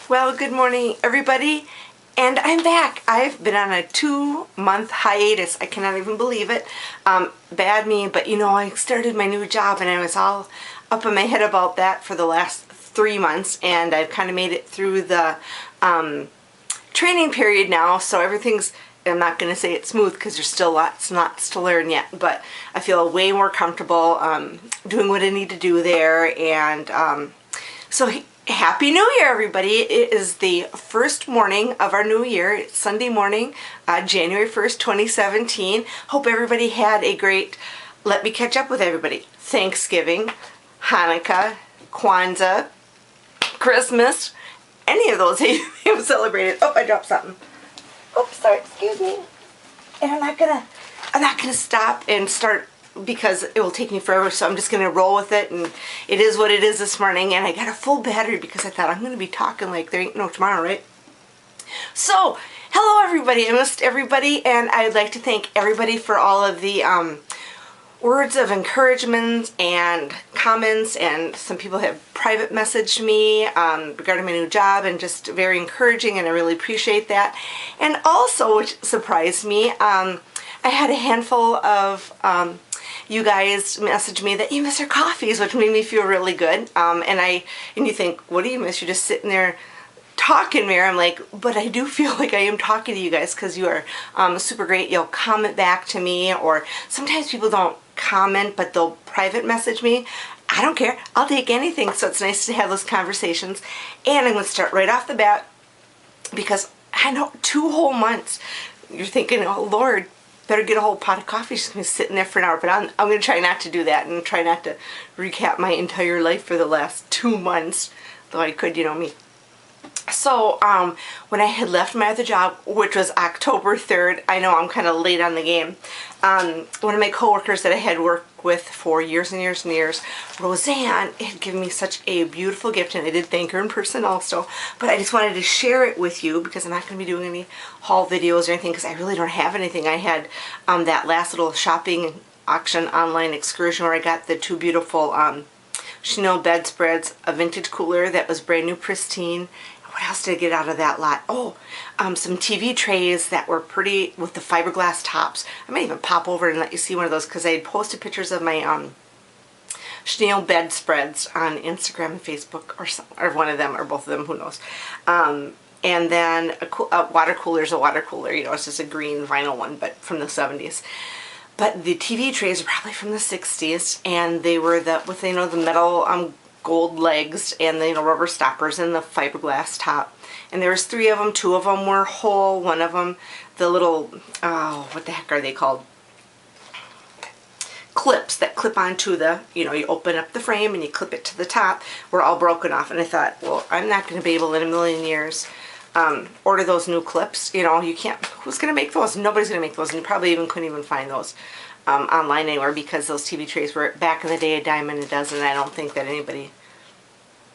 Well, good morning, everybody, and I'm back. I've been on a 2-month hiatus. I cannot even believe it. Bad me, but you know, I started my new job and I was all up in my head about that for the last 3 months, and I've kind of made it through the training period now, so everything's, I'm not going to say it's smooth because there's still lots to learn yet, but I feel way more comfortable doing what I need to do there. And so Happy New Year, everybody. It is the first morning of our new year. It's Sunday morning, January 1st, 2017. Hope everybody had a great, let me catch up with everybody, Thanksgiving, Hanukkah, Kwanzaa, Christmas, any of those you have celebrated. Oh, I dropped something. Oops, sorry, excuse me. And I'm not gonna stop and start because it will take me forever, so I'm just gonna roll with it, and it is what it is this morning. And I got a full battery because I thought I'm gonna be talking like there ain't no tomorrow, right? So, hello everybody. I missed everybody, and I'd like to thank everybody for all of the words of encouragement and comments, and some people have private messaged me regarding my new job, and just very encouraging, and I really appreciate that. And also, which surprised me, I had a handful of you guys messaged me that you miss your coffees, which made me feel really good. And you think, what do you miss? You're just sitting there talking there. I'm like, but I do feel like I am talking to you guys because you are super great. You'll comment back to me, or sometimes people don't comment, but they'll private message me. I don't care. I'll take anything. So it's nice to have those conversations. And I'm going to start right off the bat because I know 2 whole months. You're thinking, oh Lord, better get a whole pot of coffee. She's going to be sitting there for an hour. But I'm going to try not to do that and try not to recap my entire life for the last 2 months. Though I could, you know me. So when I had left my other job, which was October 3rd, I know I'm kind of late on the game, one of my coworkers that I had worked with for years and years and years, Roseanne, had given me such a beautiful gift, and I did thank her in person also, but I just wanted to share it with you because I'm not going to be doing any haul videos or anything because I really don't have anything. I had that last little shopping auction online excursion where I got the 2 beautiful chenille bedspreads, a vintage cooler that was brand new, pristine. What else did I get out of that lot? Oh, some TV trays that were pretty with the fiberglass tops. I might even pop over and let you see one of those because I had posted pictures of my chenille bedspreads on Instagram and Facebook, or one of them, or both of them, who knows. And then a water cooler is a water cooler. You know, it's just a green vinyl one, but from the 70s. But the TV trays are probably from the 60s, and they were with, you know, the metal gold legs and the, you know, rubber stoppers and the fiberglass top. And there was 3 of them. 2 of them were whole. One of them, the little, oh, what the heck are they called? Clips that clip onto the, you know, you open up the frame and you clip it to the top, were all broken off. And I thought, well, I'm not going to be able in a million years order those new clips. You know, you can't, who's going to make those? Nobody's going to make those, and you probably couldn't even find those online anywhere because those TV trays were back in the day a dime and a dozen. I don't think that anybody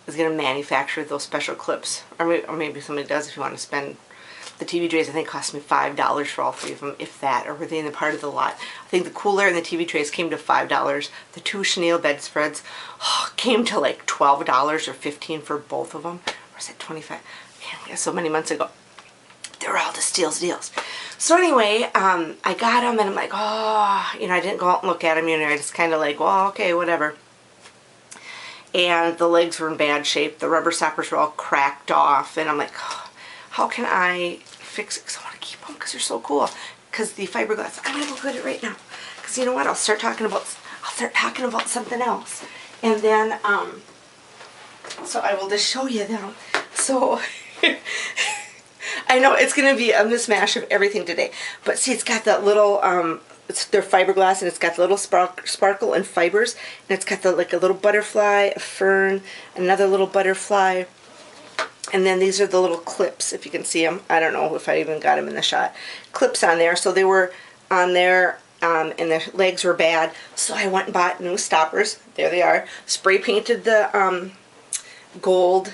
is going to manufacture those special clips, or maybe somebody does if you want to spend. The TV trays I think cost me $5 for all 3 of them, if that, or were they in the part of the lot? I think the cooler and the TV trays came to $5. The 2 chenille bedspreads came to like $12 or $15 for both of them. Or was it $25? Yeah, so many months ago. They were all just deals. So anyway, I got them, and I'm like, oh, you know, I didn't go out and look at them, you know, I just kind of like, well, okay, whatever. And the legs were in bad shape. The rubber stoppers were all cracked off, and I'm like, oh, how can I fix it? Because I want to keep them because they're so cool. Because the fiberglass, I'm gonna go get it right now. Because you know what? I'll start talking about something else, and then so I will just show you them. So. I know it's going to be a mismatch of everything today, but see, it's got that little, they're fiberglass, and it's got the little sparkle and fibers, and it's got the, like a little butterfly, a fern, another little butterfly, and then these are the little clips, if you can see them. I don't know if I even got them in the shot. Clips on there, so they were on there, and the legs were bad, so I went and bought new stoppers. There they are. Spray painted the gold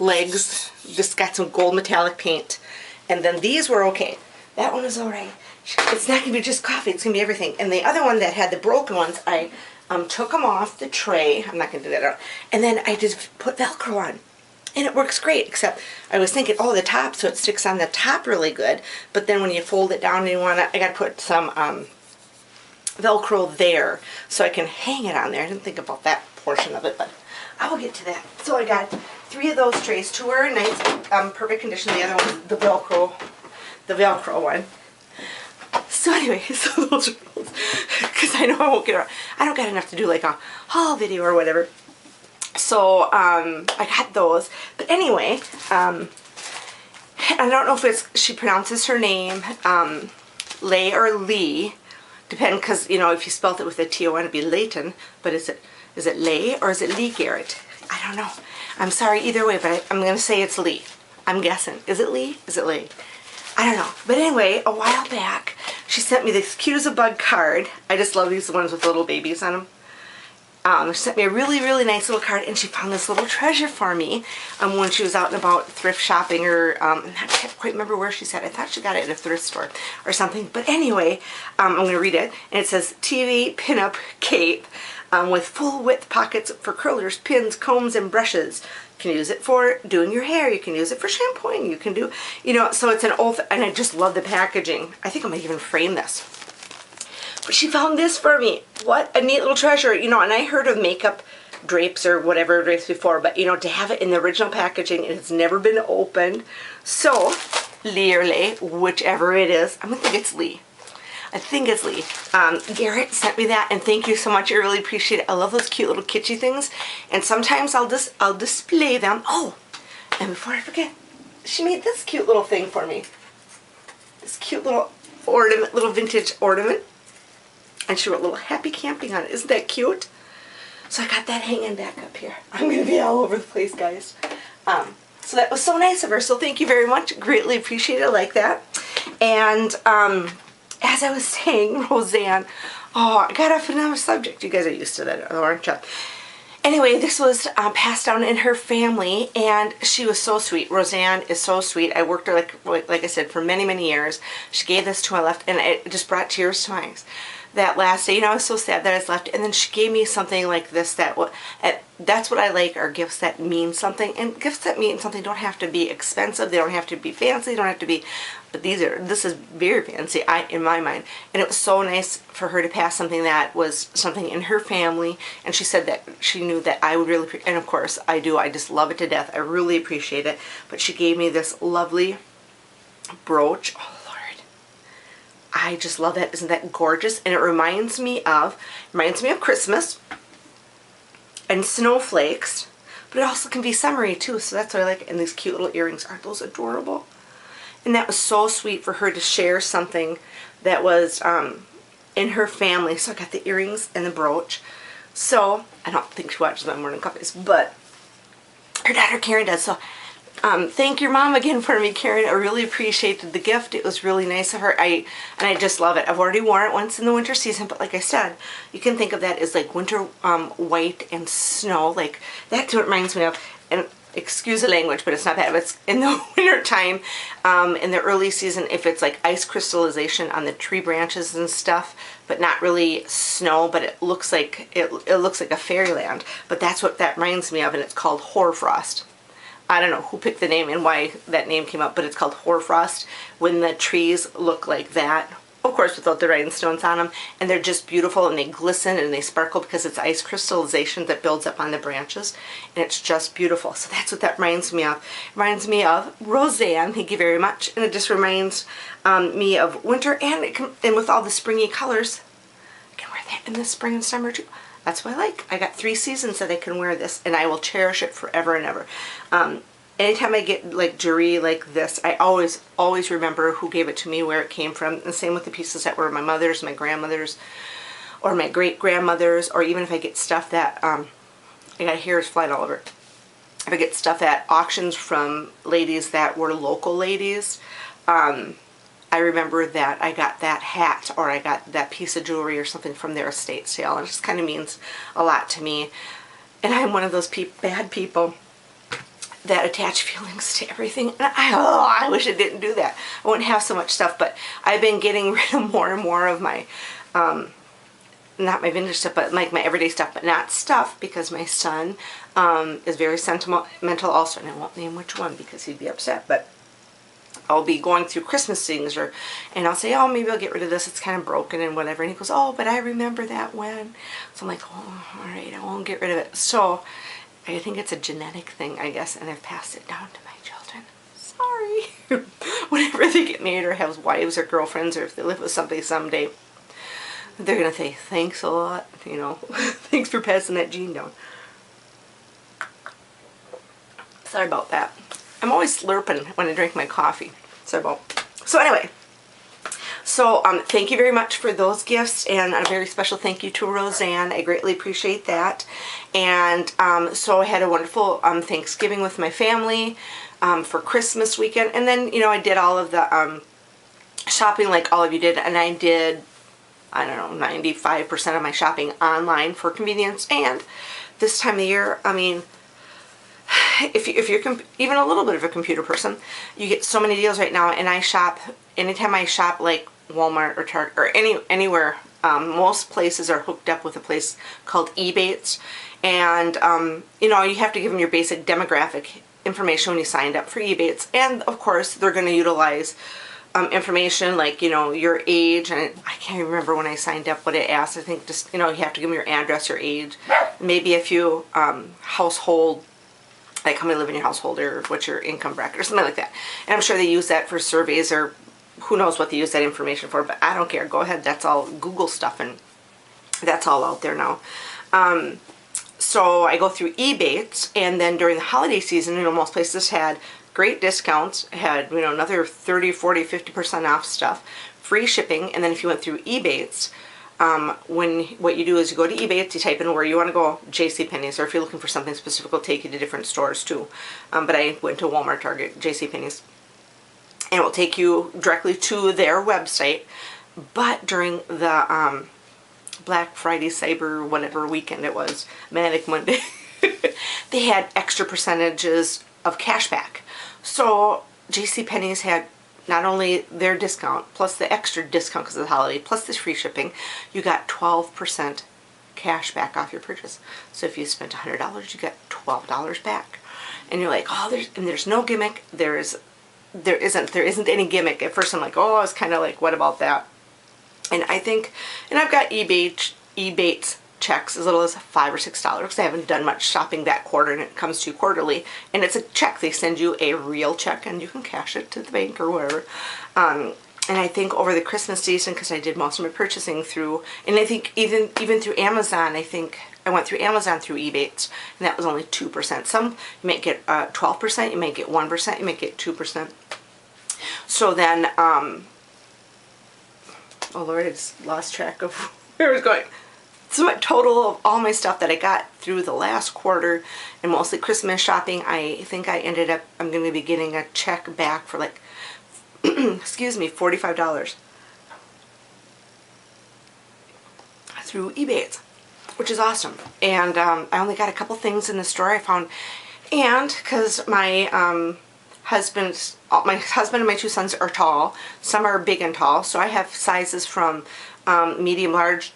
legs, just got some gold metallic paint, and then these were okay. That one is alright. It's not going to be just coffee, it's going to be everything. And the other one that had the broken ones, I took them off the tray. I'm not going to do that, and then I just put Velcro on. And it works great, except I was thinking, oh, the top, so it sticks on the top really good. But then when you fold it down and you want to, I got to put some Velcro there so I can hang it on there. I didn't think about that portion of it, but I will get to that. So I got 3 of those trays. 2 are in nice, perfect condition. The other one's the Velcro one. So anyway, so those are those, because I know I won't get around. I don't got enough to do like a haul video or whatever. So I got those. But anyway, I don't know if it's, she pronounces her name Lay or Lee, depending, because you know if you spelled it with a T-O-N it'd be Layton, but is it Lay or is it Lee Garrett? I don't know. I'm sorry either way, but I'm gonna say it's Lee. I'm guessing. Is it Lee? Is it Lee? I don't know. But anyway, a while back she sent me this cute as a bug card. I just love these ones with little babies on them. She sent me a really, really nice little card, and she found this little treasure for me when she was out and about thrift shopping, or I can't quite remember where she said. I thought she got it at a thrift store or something. But anyway, I'm going to read it, and it says, TV pinup cape with full width pockets for curlers, pins, combs, and brushes. You can use it for doing your hair. You can use it for shampooing. You can do, you know, so it's an old, and I just love the packaging. I think I might even frame this. But she found this for me. What a neat little treasure. You know, and I heard of makeup drapes or whatever drapes before, but you know, to have it in the original packaging, and it's never been opened. So, Lee or Lay, whichever it is, I'm gonna think it's Lee. I think it's Lee. Garrett sent me that, and thank you so much. I really appreciate it. I love those cute little kitschy things, and sometimes I'll display them. Oh, and before I forget, she made this cute little thing for me. This cute little ornament, little vintage ornament. And she wrote a little happy camping on it. Isn't that cute? So I got that hanging back up here. I'm going to be all over the place, guys. So that was so nice of her. So thank you very much. Greatly appreciate it. I like that. And as I was saying, Roseanne, oh, I got off another subject. You guys are used to that, aren't you? Anyway, this was passed down in her family, and she was so sweet. Roseanne is so sweet. I worked her, like I said, for many, many years. She gave this to my left, and it just brought tears to my eyes. That last day, you know, I was so sad that I was left, and then she gave me something like this. That's what I like, are gifts that mean something. And gifts that mean something don't have to be expensive. They don't have to be fancy. They don't have to be, but this is very fancy, in my mind. And it was so nice for her to pass something that was something in her family. And she said that she knew that I would really, and of course I do. I just love it to death. I really appreciate it. But she gave me this lovely brooch. Oh, I just love that. Isn't that gorgeous? And it reminds me of Christmas and snowflakes, but it also can be summery too, so that's what I like. And these cute little earrings, aren't those adorable? And that was so sweet for her to share something that was in her family. So I got the earrings and the brooch. So I don't think she watches my morning coffees, but her daughter Karen does. So thank your mom again for me, Karen. I really appreciated the gift. It was really nice of her. And I just love it. I've already worn it once in the winter season, but like I said, you can think of that as like winter white and snow. Like that's what it reminds me of. And excuse the language, but it's not bad. It's in the winter time, in the early season, if it's like ice crystallization on the tree branches and stuff, but not really snow, but it looks like it looks like a fairyland. But that's what that reminds me of, and it's called hoarfrost. I don't know who picked the name and why that name came up, but it's called hoarfrost, when the trees look like that. Of course, without the rhinestones on them, and they're just beautiful, and they glisten and they sparkle because it's ice crystallization that builds up on the branches, and it's just beautiful. So that's what that reminds me of. It reminds me of Roseanne, thank you very much, and it just reminds me of winter, and with all the springy colors, I can wear that in the spring and summer too. That's what I like. I got 3 seasons that I can wear this, and I will cherish it forever and ever. Anytime I get like jewelry like this, I always remember who gave it to me, where it came from. And the same with the pieces that were my mother's, my grandmother's, or my great-grandmother's, or even if I get stuff that, I got hairs flying all over. If I get stuff at auctions from ladies that were local ladies, I remember that I got that hat, or I got that piece of jewelry or something from their estate sale. And it just kind of means a lot to me. And I'm one of those bad people that attach feelings to everything. And I wish I didn't do that. I wouldn't have so much stuff, but I've been getting rid of more and more of my not my vintage stuff, but like my everyday stuff, but not stuff, because my son is very sentimental also, and I won't name which one because he'd be upset, but I'll be going through Christmas things, and I'll say, oh, maybe I'll get rid of this, it's kind of broken and whatever, and he goes, oh, but I remember that when. So I'm like, oh, all right, I won't get rid of it. So I think it's a genetic thing, I guess, and I've passed it down to my children. Sorry. Whenever they get married or have wives or girlfriends, or if they live with somebody someday, they're going to say, thanks a lot, you know, thanks for passing that gene down. Sorry about that. I'm always slurping when I drink my coffee. So anyway, thank you very much for those gifts, and a very special thank you to Roseanne. I greatly appreciate that. And so I had a wonderful Thanksgiving with my family for Christmas weekend, and then, you know, I did all of the shopping like all of you did, and I did, I don't know, 95% of my shopping online for convenience. And this time of year, I mean, if you're even a little bit of a computer person, you get so many deals right now. And I shop, anytime I shop like Walmart or Target or anywhere, most places are hooked up with a place called Ebates, and you know, you have to give them your basic demographic information when you signed up for Ebates, and of course they're going to utilize information like, you know, your age, and I can't remember when I signed up what it asked. I think just, you know, you have to give them your address, your age, maybe a few household, like how many live in your household, or what's your income bracket or something like that. And I'm sure they use that for surveys, or who knows what they use that information for, but I don't care. Go ahead. That's all Google stuff, and that's all out there now. So I go through Ebates, and then during the holiday season, you know, most places had great discounts, had, you know, another 30, 40, 50% off stuff, free shipping. And then if you went through Ebates, what you do is you go to Ebates, you type in where you want to go, JCPenney's, or if you're looking for something specific, it'll take you to different stores too. But I went to Walmart, Target, JCPenney's, and it will take you directly to their website. But during the Black Friday, Cyber, whatever weekend it was, Manic Monday, they had extra percentages of cash back. So JCPenney's had not only their discount, plus the extra discount because of the holiday, plus this free shipping, you got 12% cash back off your purchase. So if you spent $100, you get $12 back. And you're like, oh, there's no gimmick. There isn't any gimmick. At first I'm like, oh, I was kind of like, what about that? And I think, and I've got Ebates checks as little as $5 or $6 because I haven't done much shopping that quarter, and it comes to you quarterly, and it's a check. They send you a real check and you can cash it to the bank or wherever. And I think over the Christmas season, because I did most of my purchasing through, and I think even through Amazon, I think I went through Amazon through Ebates, and that was only 2%. Some you might get 12%, you might get 1%, you might get 2%. So then, oh Lord, I just lost track of where I was going. So a total of all my stuff that I got through the last quarter, and mostly Christmas shopping, I think I ended up, I'm going to be getting a check back for like, excuse me, $45 through Ebates, which is awesome. And I only got a couple things in the store I found, and because my husband and my two sons are tall, some are big and tall, so I have sizes from medium, large,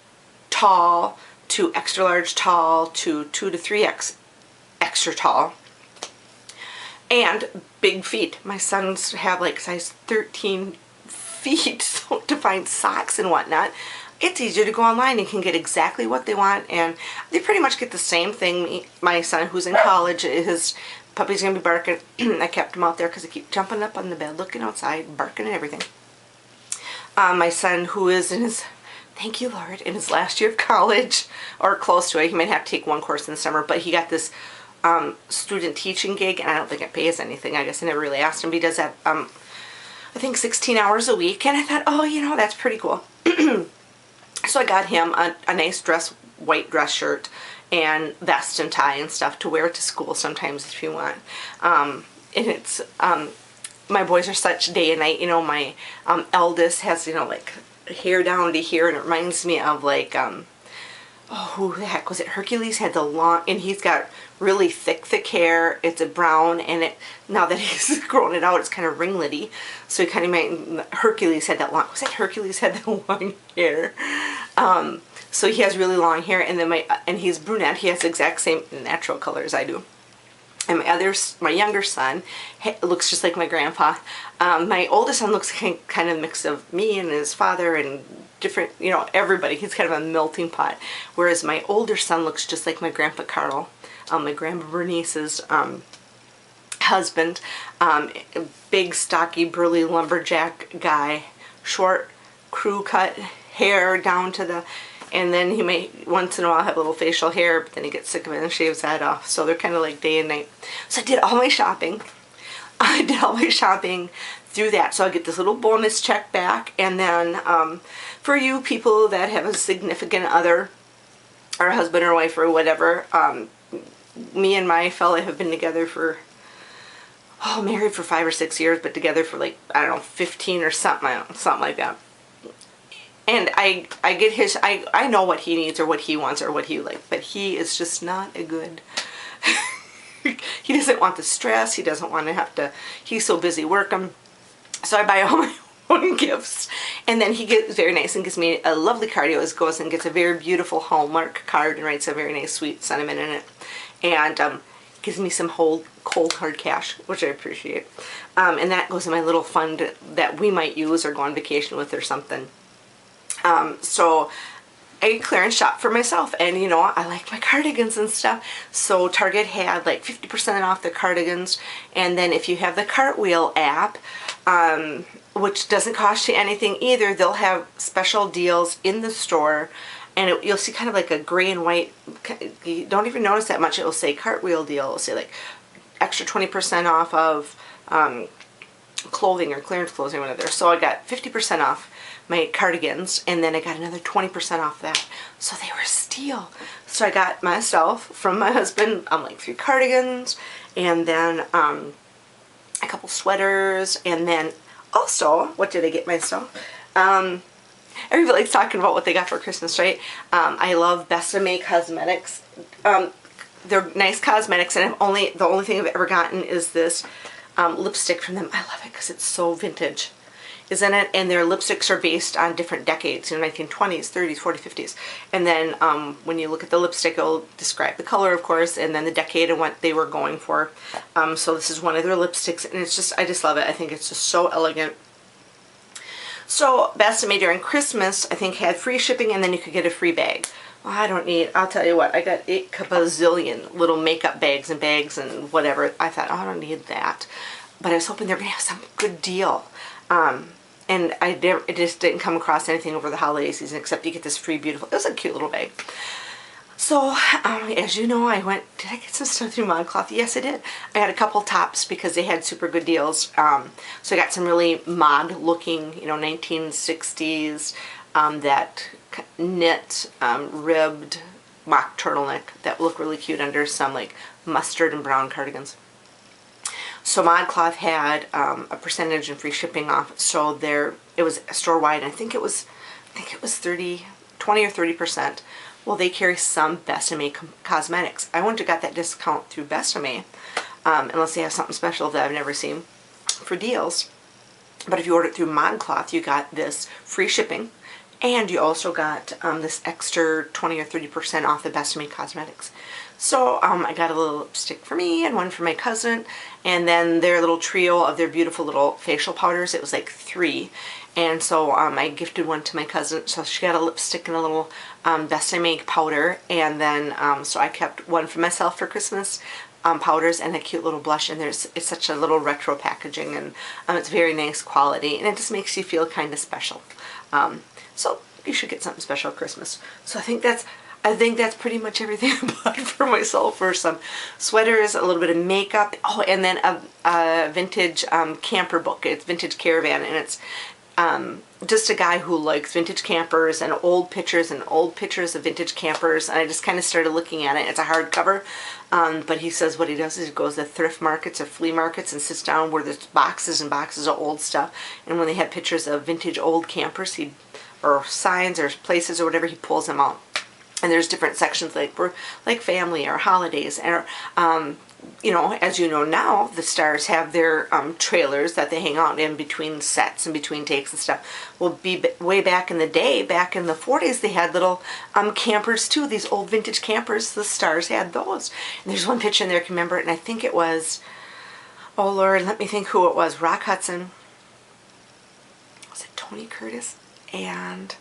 tall to extra large tall to 2 to 3X extra tall, and big feet. My sons have like size 13 feet, so to find socks and whatnot, it's easier to go online and can get exactly what they want, and they pretty much get the same thing. My son, who's in college, his puppy's gonna be barking. I kept him out there because they keep jumping up on the bed, looking outside, barking and everything. My son, who is in his, thank you Lord, in his last year of college, or close to it, he might have to take one course in the summer, but he got this student teaching gig, and I don't think it pays anything. I guess I never really asked him, but he does that, I think 16 hours a week, and I thought, oh, you know, that's pretty cool. So I got him a nice white dress shirt, and vest and tie and stuff to wear to school sometimes if you want. And it's, my boys are such day and night, you know, my eldest has, you know, like hair down to here, and it reminds me of like, oh, who the heck was it? Hercules had the long, and he's got really thick hair. It's a brown, and now that he's grown it out, it's kind of ringlety. So he kind of might, Hercules had that long, was that Hercules had that long hair? So he has really long hair, and then and he's brunette. He has the exact same natural color as I do. And my younger son looks just like my grandpa. My oldest son looks kind of a mix of me and his father and different, you know, everybody. He's kind of a melting pot. Whereas my older son looks just like my grandpa Carl, my grandma Bernice's husband. Big, stocky, burly lumberjack guy, short, crew cut hair down to the, and then he may once in a while have a little facial hair, but then he gets sick of it and shaves that off. So they're kind of like day and night. So I did all my shopping. I did all my shopping through that. So I get this little bonus check back. And then for you people that have a significant other or a husband or wife or whatever, me and my fella have been together for, married for 5 or 6 years, but together for like, I don't know, 15 or something like that. And I get his, I know what he needs or what he wants or what he likes, but he is just not a good, he doesn't want the stress, he doesn't want to have to, he's so busy working. So I buy all my own gifts, and then he gets very nice and gives me a lovely card. He always goes and gets a very beautiful Hallmark card and writes a very nice sweet sentiment in it, and gives me some cold hard cash, which I appreciate. And that goes in my little fund that we might use or go on vacation with or something. So I clearance shop for myself, and you know, I like my cardigans and stuff. So Target had like 50% off the cardigans, and then if you have the Cartwheel app, which doesn't cost you anything either, they'll have special deals in the store, and you'll see kind of like a gray and white, you don't even notice that much, it will say Cartwheel deal, it'll say like extra 20% off of clothing or clearance clothing or whatever. So I got 50% off my cardigans, and then I got another 20% off that. So they were a steal. So I got myself from my husband like 3 cardigans, and then a couple sweaters, and then also, what did I get myself? Everybody's talking about what they got for Christmas, right? I love Best of May Cosmetics. They're nice cosmetics, and the only thing I've ever gotten is this lipstick from them. I love it because it's so vintage, isn't it? And their lipsticks are based on different decades, you know, 1920s, 30s, 40s, 50s. And then when you look at the lipstick, it'll describe the color, of course, and then the decade and what they were going for. So this is one of their lipsticks, and it's just, I just love it. I think it's just so elegant. So Best of May during Christmas, I think, had free shipping, and then you could get a free bag. Well, I don't need, I'll tell you what, I got 8 bazillion little makeup bags and whatever. I thought, oh, I don't need that. But I was hoping they were going to have some good deal. And it just didn't come across anything over the holiday season except you get this free beautiful, it was a cute little bag. So, as you know, did I get some stuff through ModCloth? Yes, I did. I had a couple tops because they had super good deals. So I got some really mod looking, you know, 1960s, that knit, ribbed mock turtleneck that look really cute under some like mustard and brown cardigans. So ModCloth had a percentage and free shipping off. So it was store wide. I think it was 20 or 30%. Well, they carry some Best of May cosmetics. I wouldn't have got that discount through Best of May unless they have something special that I've never seen for deals. But if you order it through ModCloth, you got this free shipping, and you also got this extra 20 or 30% off the Best of May cosmetics. So I got a little lipstick for me and one for my cousin, and then their little trio of their beautiful little facial powders. It was like 3. And so I gifted one to my cousin, so she got a lipstick and a little Best of May powder, and then so I kept one for myself for Christmas, powders, and a cute little blush, and it's such a little retro packaging, and it's very nice quality, and it just makes you feel kind of special. So you should get something special at Christmas. So I think that's pretty much everything I bought for myself, for some sweaters, a little bit of makeup, oh, and then a vintage camper book. It's Vintage Caravan, and it's just a guy who likes vintage campers and old pictures of vintage campers, and I just kind of started looking at it. It's a hardcover, but he says what he does is he goes to thrift markets or flea markets and sits down where there's boxes and boxes of old stuff, and when they have pictures of vintage old campers, or signs or places or whatever, he pulls them out. And there's different sections like family or holidays, or as you know now, the stars have their trailers that they hang out in between sets and between takes and stuff. Well, way back in the day, back in the 40s, they had little campers too. These old vintage campers, the stars had those. And there's one picture in there, I can remember it, and I think it was, oh Lord, let me think who it was. Rock Hudson. Was it Tony Curtis? And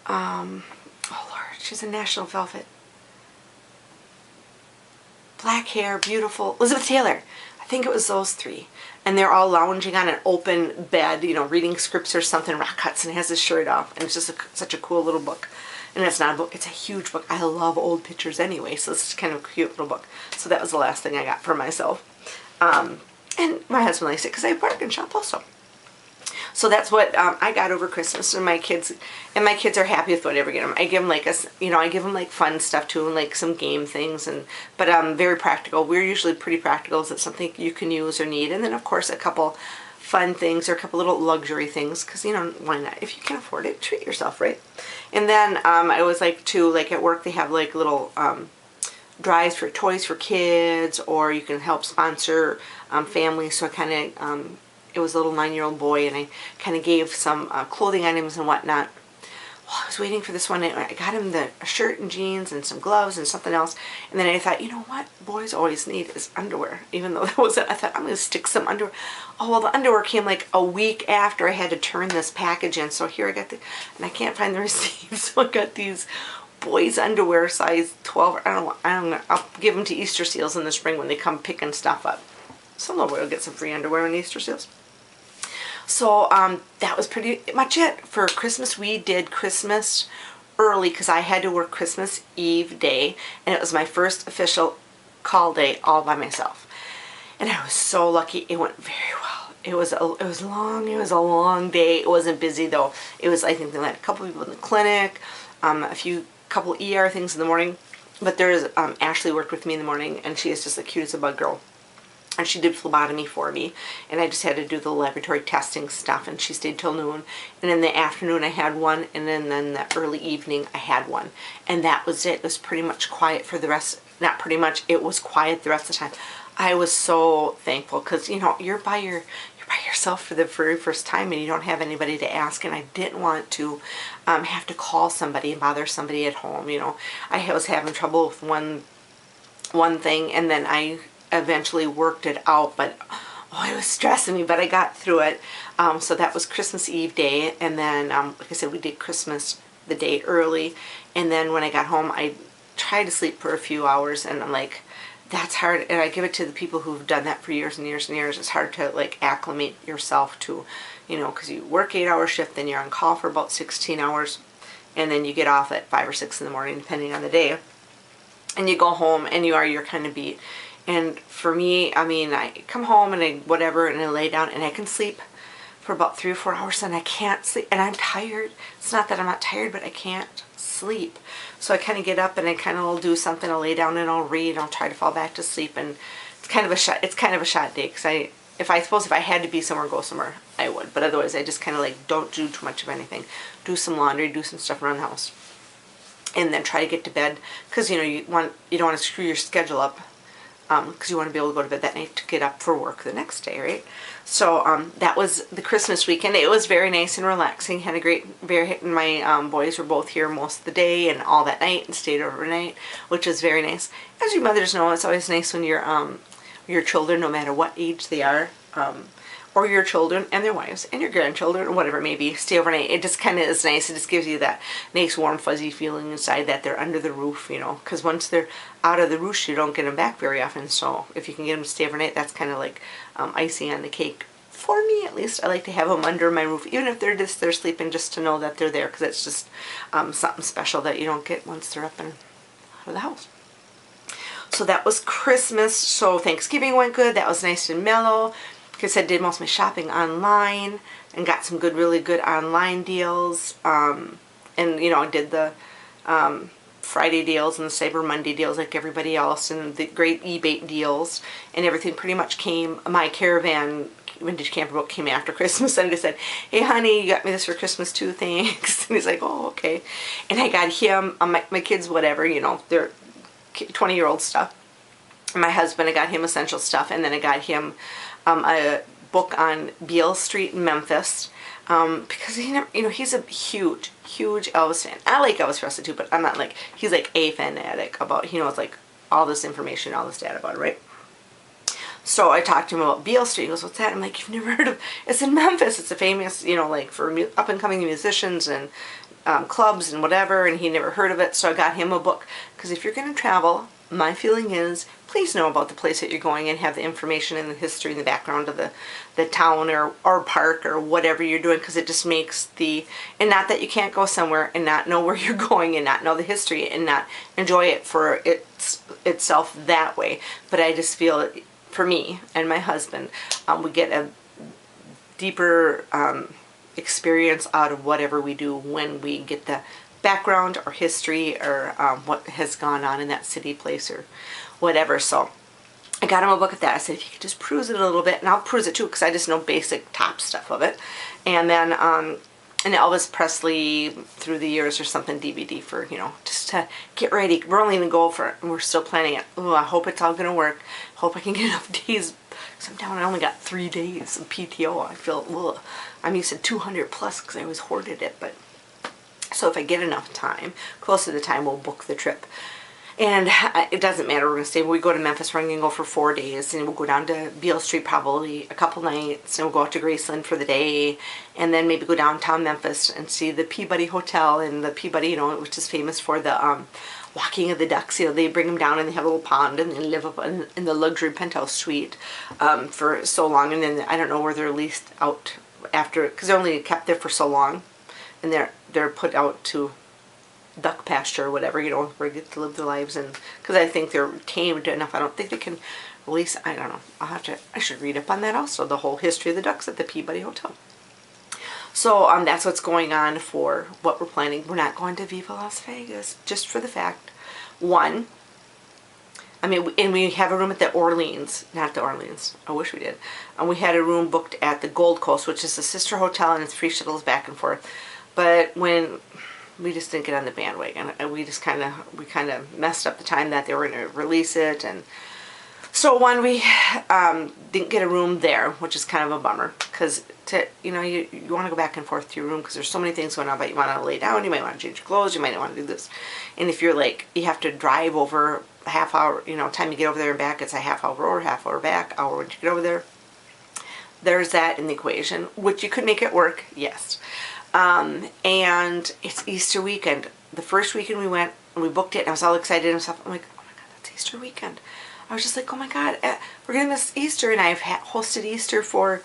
oh Lord, she's in National Velvet. Black hair, beautiful. Elizabeth Taylor. I think it was those three. And they're all lounging on an open bed, reading scripts or something. Rock Hudson has his shirt off. And it's just such a cool little book. And it's not a book, it's a huge book. I love old pictures anyway, so it's kind of a cute little book. So that was the last thing I got for myself. And my husband likes it because I bargain shop also. So that's what I got over Christmas, and my kids are happy with whatever I get them. I give them I give them like fun stuff too, and like some game things, but very practical. We're usually pretty practical. Is it something you can use or need? And then of course a couple fun things or a couple little luxury things, because why not? If you can afford it, treat yourself, right? And then I always like to, like at work they have like little drives for toys for kids, or you can help sponsor families. So I kind of it was a little 9-year-old boy, and I kind of gave some clothing items and whatnot. Well, I was waiting for this one. I got him a shirt and jeans and some gloves and something else. And then I thought, you know what boys always need is underwear. Even though that wasn't, I thought I'm going to stick some underwear. Oh, well, the underwear came like a week after I had to turn this package in. So here I got and I can't find the receipt. So I got these boys underwear size 12. I'll give them to Easter seals in the spring when they come picking stuff up. Somewhere we'll get some free underwear on Easter seals. So that was pretty much it for Christmas. We did Christmas early because I had to work Christmas Eve day, and it was my first official call day all by myself. And I was so lucky. It went very well. It was long. It was a long day. It wasn't busy though. It was, I think they had a couple people in the clinic, couple ER things in the morning. But there's Ashley worked with me in the morning, and she is just the cutest bug girl. And she did phlebotomy for me, and I just had to do the laboratory testing stuff, and she stayed till noon. And in the afternoon I had one, and then the early evening I had one. And that was it. It was pretty much quiet for the rest, not pretty much, it was quiet the rest of the time. I was so thankful because, you're by yourself for the very first time, and you don't have anybody to ask, and I didn't want to have to call somebody and bother somebody at home. I was having trouble with one thing, and then I eventually worked it out, but it was stressing me, but I got through it. So that was Christmas Eve day, and then like I said, we did Christmas the day early, and then when I got home I tried to sleep for a few hours, and I'm like, that's hard. And I give it to the people who've done that for years and years and years. It's hard to like acclimate yourself to, because you work 8-hour shift, then you're on call for about 16 hours, and then you get off at 5 or 6 in the morning depending on the day, and you go home and you're kind of beat. And for me, I come home and I lay down and I can sleep for about 3 or 4 hours, and I can't sleep, and I'm tired. It's not that I'm not tired, but I can't sleep. So I kind of get up and I kind of will do something. I'll lay down and I'll read. I'll try to fall back to sleep, and it's kind of a shot day, because if I had to be somewhere, go somewhere, I would. But otherwise, I just kind of like don't do too much of anything. Do some laundry, do some stuff around the house, and then try to get to bed, because you don't want to screw your schedule up. Because you want to be able to go to bed that night to get up for work the next day, right? So that was the Christmas weekend. It was very nice and relaxing. Had a great, my boys were both here most of the day and all that night and stayed overnight, which was very nice. As you mothers know, it's always nice when your children, no matter what age they are, or your children and their wives and your grandchildren or whatever it may be, stay overnight. It just kind of is nice. It just gives you that nice warm fuzzy feeling inside that they're under the roof, because once they're out of the roof, you don't get them back very often. So if you can get them to stay overnight, that's kind of like icing on the cake. For me, at least, I like to have them under my roof, even if they're sleeping, just to know that they're there, because it's just something special that you don't get once they're up and out of the house. So that was Christmas. So Thanksgiving went good. That was nice and mellow. Because I did most of my shopping online and got some really good online deals. And I did the Friday deals and the Cyber Monday deals like everybody else, and the great Ebates deals, and everything pretty much came. My caravan vintage camper book came after Christmas, and I just said, hey honey, you got me this for Christmas too, thanks. And he's like, oh, okay. And I got him, my kids, whatever, you know, they're 20-year-old stuff. My husband, I got him essential stuff, and then I got him a book on Beale Street in Memphis, because he never, you know, he's a huge Elvis fan. I like Elvis Presley too, but I'm not like, he's like a fanatic about, he knows like all this information, all this data about it, right? So I talked to him about Beale Street. He goes, what's that? I'm like, you've never heard of, it's in Memphis. It's a famous, you know, like for up and coming musicians and clubs and whatever, and he never heard of it. So I got him a book, because if you're going to travel, my feeling is, please know about the place that you're going and have the information and the history and the background of the town or park or whatever you're doing, because it just makes the, and not that you can't go somewhere and not know where you're going and not know the history and not enjoy it for itself that way. But I just feel, for me and my husband, we get a deeper experience out of whatever we do when we get the background or history or what has gone on in that city, place, or whatever. So I got him a book of that. I said, if you could just peruse it a little bit, and I'll peruse it too, because I just know basic top stuff of it. And then an Elvis Presley through the years or something DVD for, you know, just to get ready. We're only going to go for it, and we're still planning it. Oh, I hope it's all going to work. Hope I can get enough days. Because I'm down, I only got 3 days of PTO. I feel, ugh. I'm used to 200 plus because I always hoarded it. But so if I get enough time, close to the time, we'll book the trip. And it doesn't matter, we're going to stay. When we go to Memphis, we're going to go for 4 days, and we'll go down to Beale Street probably a couple nights, and we'll go out to Graceland for the day, and then maybe go downtown Memphis and see the Peabody Hotel, and the Peabody, you know, which is famous for the walking of the ducks. You know, they bring them down and they have a little pond, and they live up in the luxury penthouse suite for so long, and then I don't know where they're leased out after, because they're only kept there for so long, and they're put out to duck pasture or whatever, you know, where they get to live their lives. And because I think they're tamed enough, I don't think they can release, I don't know, I should read up on that also, the whole history of the ducks at the Peabody Hotel. So that's what's going on for what we're planning. We're not going to Viva Las Vegas, just for the fact, one, I mean, and we have a room at the Orleans, not the Orleans, I wish we did, and we had a room booked at the Gold Coast, which is a sister hotel, and it's free shuttles back and forth. But when we just didn't get on the bandwagon, and we kind of messed up the time that they were going to release it. And so one, we didn't get a room there, which is kind of a bummer, because you know, you want to go back and forth to your room because there's so many things going on, but you want to lay down, you might want to change your clothes, you might want to do this. And if you're like, you have to drive over a half hour, you know, time you get over there and back, it's a half hour over, half hour back, hour when you get over there. There's that in the equation, which you could make it work, yes. And it's Easter weekend. The first weekend we went and we booked it, and I was all excited and stuff. I'm like, oh my God, that's Easter weekend. I was just like, oh my God, we're going to miss Easter. And I've hosted Easter for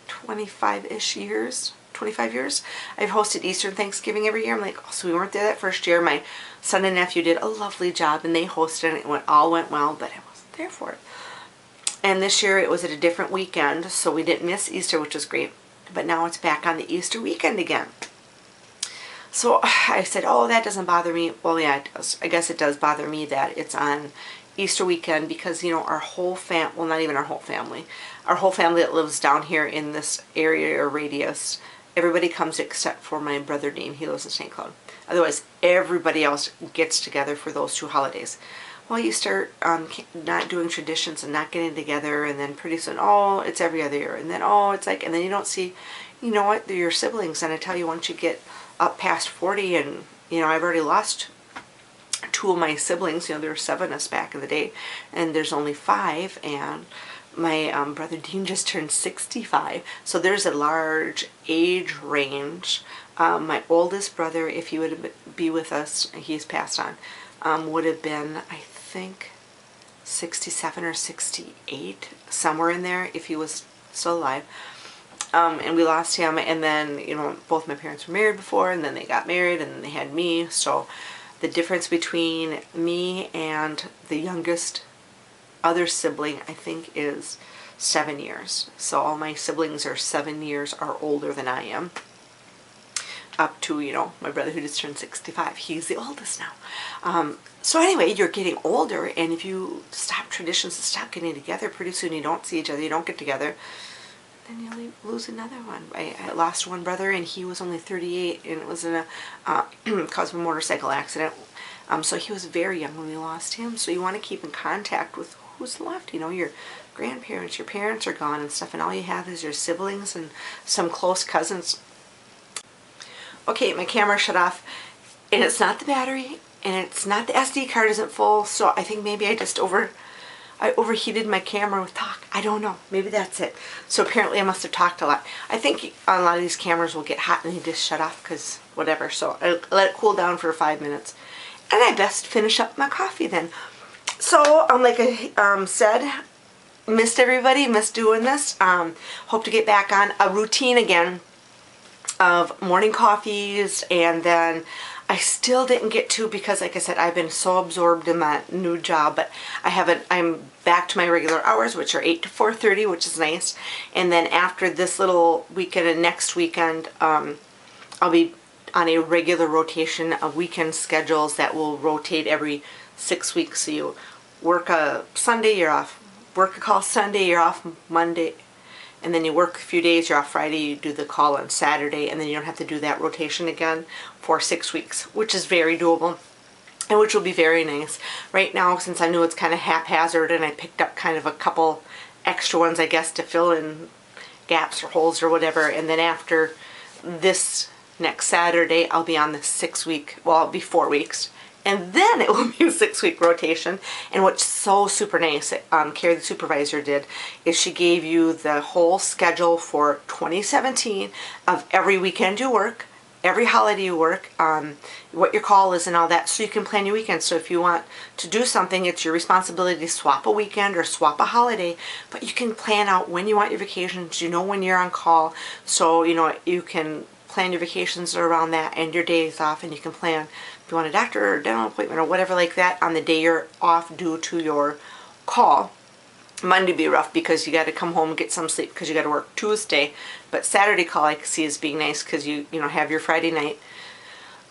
25-ish years, 25 years. I've hosted Easter and Thanksgiving every year. I'm like, oh, so we weren't there that first year. My son and nephew did a lovely job, and they hosted it, and it all went well, but I wasn't there for it. And this year it was at a different weekend, so we didn't miss Easter, which was great. But now it's back on the Easter weekend again. So I said, oh, that doesn't bother me. Well, yeah, it does. I guess it does bother me that it's on Easter weekend, because, you know, our whole well, not even our whole family that lives down here in this area or radius, everybody comes except for my brother Dean. He lives in St. Cloud. Otherwise, everybody else gets together for those 2 holidays. Well, you start not doing traditions and not getting together, and then pretty soon, oh, it's every other year, and then, oh, it's like, and then you don't see, you know what, they're your siblings. And I tell you, once you get up past 40, and, you know, I've already lost 2 of my siblings, you know, there were 7 of us back in the day, and there's only 5, and my brother Dean just turned 65, so there's a large age range. My oldest brother, if he would be with us, he's passed on, would have been, I think, 67 or 68, somewhere in there, if he was still alive. And we lost him, and then, you know, both my parents were married before, and then they got married, and then they had me. So the difference between me and the youngest other sibling, I think, is 7 years. So all my siblings are 7 years older than I am. up to, you know, my brother who just turned 65. He's the oldest now. So anyway, you're getting older, and if you stop traditions and stop getting together, pretty soon you don't see each other, you don't get together, then you lose another one. I lost one brother, and he was only 38, and it was in a caused a motorcycle accident. So he was very young when we lost him. So you want to keep in contact with who's left. You know, your grandparents, your parents are gone and stuff, and all you have is your siblings and some close cousins. Okay, my camera shut off, and it's not the battery, and it's not the SD card isn't full, so I think maybe I overheated my camera with talk. I don't know. Maybe that's it. So apparently I must have talked a lot. I think a lot of these cameras will get hot and they just shut off because whatever. So I let it cool down for 5 minutes. And I best finish up my coffee then. So like I said, missed everybody, missed doing this. Hope to get back on a routine again of morning coffees, and then I still didn't get to, because like I said, I've been so absorbed in my new job, but I'm back to my regular hours, which are 8 to 4:30, which is nice. And then after this little weekend and next weekend, I'll be on a regular rotation of weekend schedules that will rotate every 6 weeks. So you work a Sunday, you're off. Work a call Sunday, you're off Monday. And then you work a few days, you're off Friday, you do the call on Saturday, and then you don't have to do that rotation again for 6 weeks, which is very doable and which will be very nice. Right now, since I knew it's kind of haphazard, and I picked up kind of a couple extra ones, I guess, to fill in gaps or holes or whatever, and then after this next Saturday, I'll be on the 6 week, well, it'll be 4 weeks. And then it will be a 6 week rotation. And what's so super nice, Carrie the supervisor did, is she gave you the whole schedule for 2017 of every weekend you work, every holiday you work, what your call is and all that, so you can plan your weekend. So if you want to do something, it's your responsibility to swap a weekend or swap a holiday, but you can plan out when you want your vacations, you know when you're on call, so you know you can plan your vacations around that and your days off, and you can plan if you want a doctor or dental appointment or whatever like that on the day you're off due to your call. Monday be rough because you got to come home and get some sleep because you got to work Tuesday, but Saturday call I see as being nice because you know have your Friday night,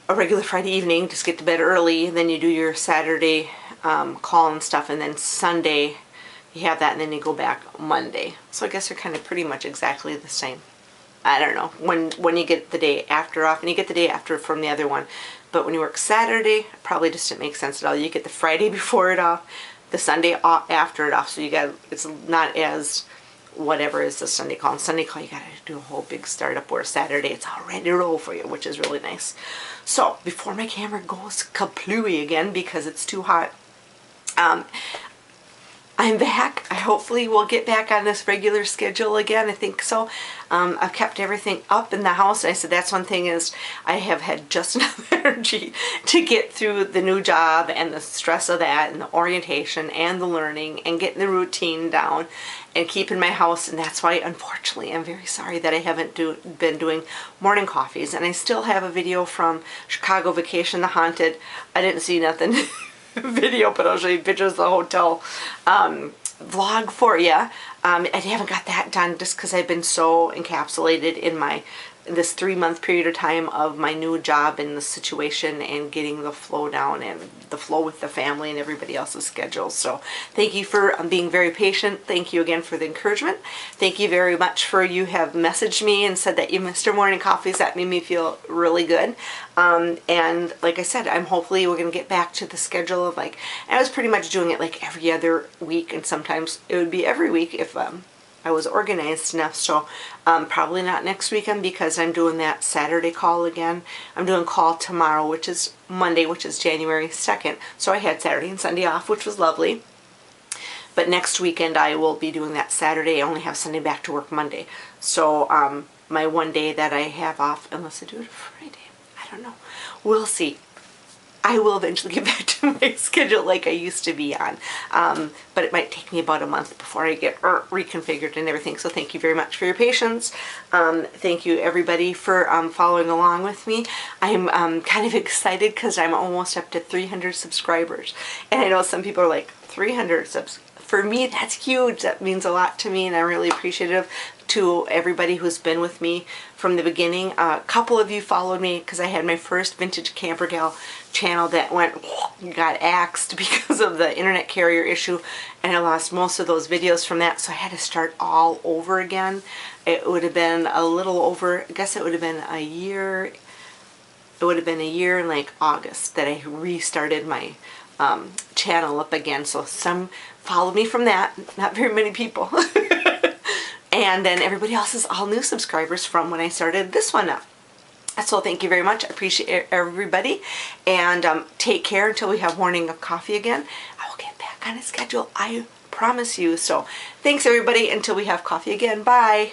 a regular Friday evening, just get to bed early, and then you do your Saturday call and stuff, and then Sunday you have that, and then you go back Monday. So I guess they're kind of pretty much exactly the same. I don't know, when you get the day after off, and you get the day after from the other one. But when you work Saturday, probably just didn't make sense at all. You get the Friday before it off, the Sunday after it off. So you got, it's not as whatever is the Sunday call. And Sunday call, you got to do a whole big startup, where Saturday it's all ready to roll for you, which is really nice. So before my camera goes kaplooey again because it's too hot, I'm back. I hopefully will get back on this regular schedule again. I think so. I've kept everything up in the house. I said that's one thing, is I have had just enough energy to get through the new job and the stress of that and the orientation and the learning and getting the routine down and keeping my house. And that's why, unfortunately, I'm very sorry that I haven't been doing morning coffees. And I still have a video from Chicago Vacation, the Haunted. I didn't see nothing. Video, but I'll show you pictures of the hotel vlog for you. I haven't got that done just because I've been so encapsulated in this 3-month period of time of my new job and the situation and getting the flow down and the flow with the family and everybody else's schedules. So thank you for being very patient. Thank you again for the encouragement. Thank you very much for you have messaged me and said that you missed your morning coffees. That made me feel really good. And like I said, hopefully we're going to get back to the schedule of I was pretty much doing it like every other week, and sometimes it would be every week if I was organized enough. So probably not next weekend because I'm doing that Saturday call again. I'm doing call tomorrow, which is Monday, which is January 2nd. So I had Saturday and Sunday off, which was lovely. But next weekend I will be doing that Saturday. I only have Sunday back to work Monday. So my one day that I have off, unless I do it Friday, I don't know. We'll see. I will eventually get back to my schedule like I used to be on. but it might take me about a month before I get reconfigured and everything. So thank you very much for your patience. Thank you everybody for following along with me. I'm kind of excited because I'm almost up to 300 subscribers. And I know some people are like, 300 subs. For me, that's huge. That means a lot to me, and I'm really appreciative to everybody who's been with me from the beginning. A couple of you followed me because I had my first Vintage Camper Gal channel that got axed because of the internet carrier issue, and I lost most of those videos from that, so I had to start all over again. It would have been a little over, I guess it would have been a year. It would have been a year in like August that I restarted my channel up again. So some followed me from that, not very many people. And then everybody else is all new subscribers from when I started this one up. So thank you very much. I appreciate everybody. And take care until we have Morning of Coffee again. I will get back on a schedule, I promise you. So thanks everybody until we have coffee again. Bye.